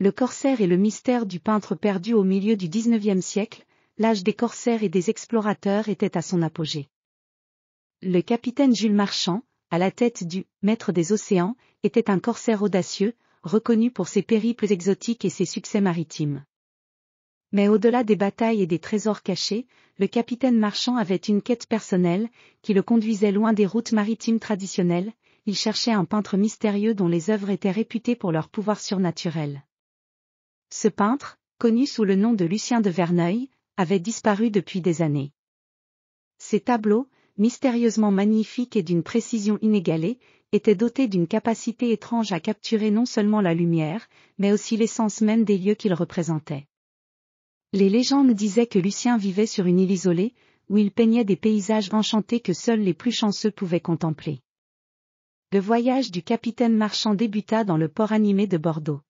Le corsaire et le mystère du peintre perdu au milieu du XIXe siècle, l'âge des corsaires et des explorateurs était à son apogée. Le capitaine Jules Marchand, à la tête du « Maître des océans », était un corsaire audacieux, reconnu pour ses périples exotiques et ses succès maritimes. Mais au-delà des batailles et des trésors cachés, le capitaine Marchand avait une quête personnelle, qui le conduisait loin des routes maritimes traditionnelles. Il cherchait un peintre mystérieux dont les œuvres étaient réputées pour leur pouvoir surnaturel. Ce peintre, connu sous le nom de Lucien de Verneuil, avait disparu depuis des années. Ses tableaux, mystérieusement magnifiques et d'une précision inégalée, étaient dotés d'une capacité étrange à capturer non seulement la lumière, mais aussi l'essence même des lieux qu'ils représentaient. Les légendes disaient que Lucien vivait sur une île isolée, où il peignait des paysages enchantés que seuls les plus chanceux pouvaient contempler. Le voyage du capitaine Marchand débuta dans le port animé de Bordeaux.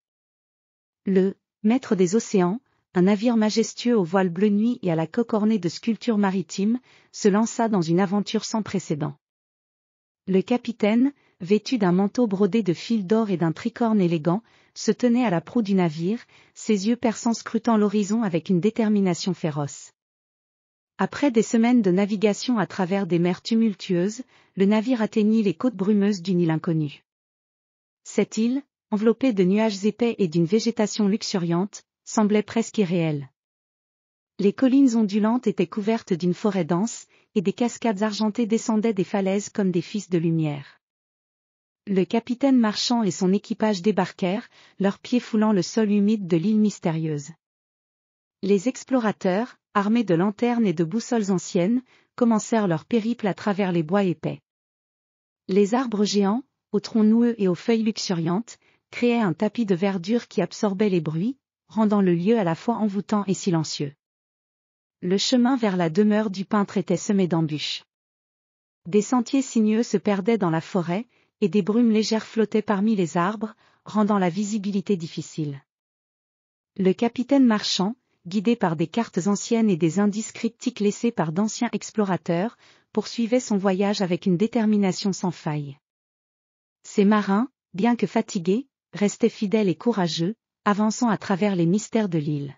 Le « Maître des océans », un navire majestueux aux voiles bleu nuit et à la coque ornée de sculptures maritimes, se lança dans une aventure sans précédent. Le capitaine, vêtu d'un manteau brodé de fils d'or et d'un tricorne élégant, se tenait à la proue du navire, ses yeux perçants scrutant l'horizon avec une détermination féroce. Après des semaines de navigation à travers des mers tumultueuses, le navire atteignit les côtes brumeuses d'une île inconnue. Cette île, enveloppée de nuages épais et d'une végétation luxuriante, semblait presque irréelle. Les collines ondulantes étaient couvertes d'une forêt dense, et des cascades argentées descendaient des falaises comme des fils de lumière. Le capitaine Marchand et son équipage débarquèrent, leurs pieds foulant le sol humide de l'île mystérieuse. Les explorateurs, armés de lanternes et de boussoles anciennes, commencèrent leur périple à travers les bois épais. Les arbres géants, aux troncs noueux et aux feuilles luxuriantes, créaient un tapis de verdure qui absorbait les bruits, rendant le lieu à la fois envoûtant et silencieux. Le chemin vers la demeure du peintre était semé d'embûches. Des sentiers sinueux se perdaient dans la forêt, et des brumes légères flottaient parmi les arbres, rendant la visibilité difficile. Le capitaine Marchand, guidé par des cartes anciennes et des indices cryptiques laissés par d'anciens explorateurs, poursuivait son voyage avec une détermination sans faille. Ces marins, bien que fatigués, restaient fidèles et courageux, avançant à travers les mystères de l'île.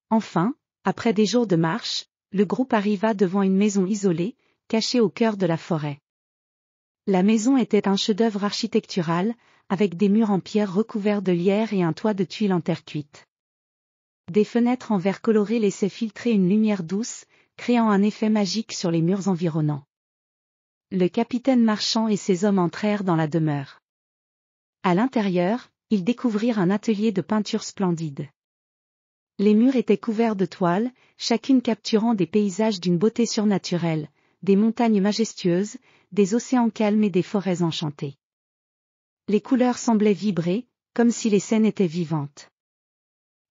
Enfin, après des jours de marche, le groupe arriva devant une maison isolée, cachée au cœur de la forêt. La maison était un chef-d'œuvre architectural, avec des murs en pierre recouverts de lierre et un toit de tuiles en terre cuite. Des fenêtres en verre coloré laissaient filtrer une lumière douce, créant un effet magique sur les murs environnants. Le capitaine Marchand et ses hommes entrèrent dans la demeure. À l'intérieur, ils découvrirent un atelier de peinture splendide. Les murs étaient couverts de toiles, chacune capturant des paysages d'une beauté surnaturelle, des montagnes majestueuses, des océans calmes et des forêts enchantées. Les couleurs semblaient vibrer, comme si les scènes étaient vivantes.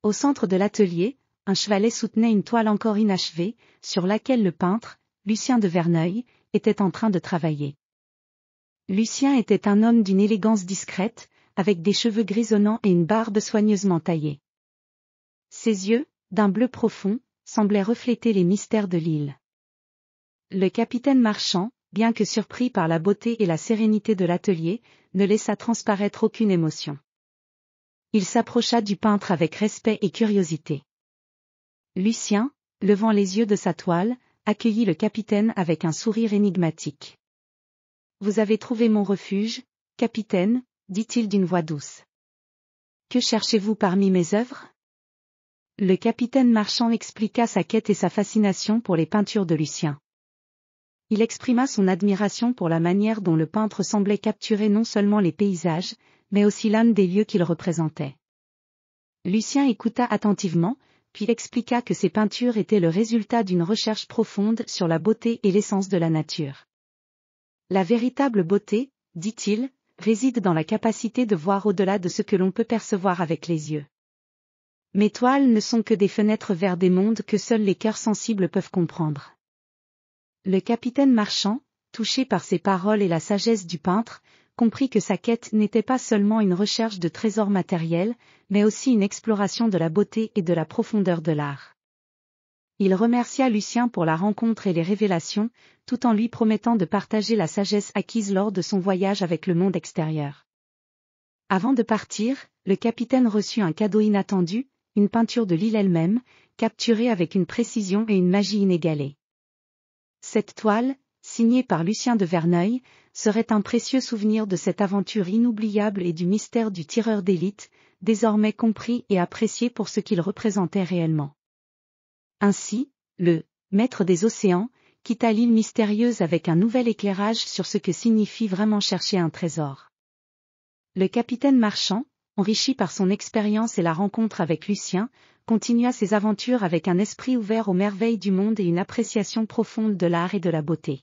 Au centre de l'atelier, un chevalet soutenait une toile encore inachevée, sur laquelle le peintre, Lucien de Verneuil, était en train de travailler. Lucien était un homme d'une élégance discrète, avec des cheveux grisonnants et une barbe soigneusement taillée. Ses yeux, d'un bleu profond, semblaient refléter les mystères de l'île. Le capitaine Marchand, bien que surpris par la beauté et la sérénité de l'atelier, ne laissa transparaître aucune émotion. Il s'approcha du peintre avec respect et curiosité. Lucien, levant les yeux de sa toile, accueillit le capitaine avec un sourire énigmatique. « Vous avez trouvé mon refuge, capitaine » dit-il d'une voix douce. « Que cherchez-vous parmi mes œuvres » Le capitaine Marchand expliqua sa quête et sa fascination pour les peintures de Lucien. Il exprima son admiration pour la manière dont le peintre semblait capturer non seulement les paysages, mais aussi l'âme des lieux qu'il représentait. Lucien écouta attentivement, puis expliqua que ces peintures étaient le résultat d'une recherche profonde sur la beauté et l'essence de la nature. La véritable beauté, dit-il, réside dans la capacité de voir au-delà de ce que l'on peut percevoir avec les yeux. Mes toiles ne sont que des fenêtres vers des mondes que seuls les cœurs sensibles peuvent comprendre. Le capitaine Marchand, touché par ces paroles et la sagesse du peintre, comprit que sa quête n'était pas seulement une recherche de trésors matériels, mais aussi une exploration de la beauté et de la profondeur de l'art. Il remercia Lucien pour la rencontre et les révélations, tout en lui promettant de partager la sagesse acquise lors de son voyage avec le monde extérieur. Avant de partir, le capitaine reçut un cadeau inattendu, une peinture de l'île elle-même, capturée avec une précision et une magie inégalées. Cette toile, signée par Lucien de Verneuil, serait un précieux souvenir de cette aventure inoubliable et du mystère du tireur d'élite, désormais compris et apprécié pour ce qu'il représentait réellement. Ainsi, le maître des océans quitta l'île mystérieuse avec un nouvel éclairage sur ce que signifie vraiment chercher un trésor. Le capitaine Marchand, enrichi par son expérience et la rencontre avec Lucien, continua ses aventures avec un esprit ouvert aux merveilles du monde et une appréciation profonde de l'art et de la beauté.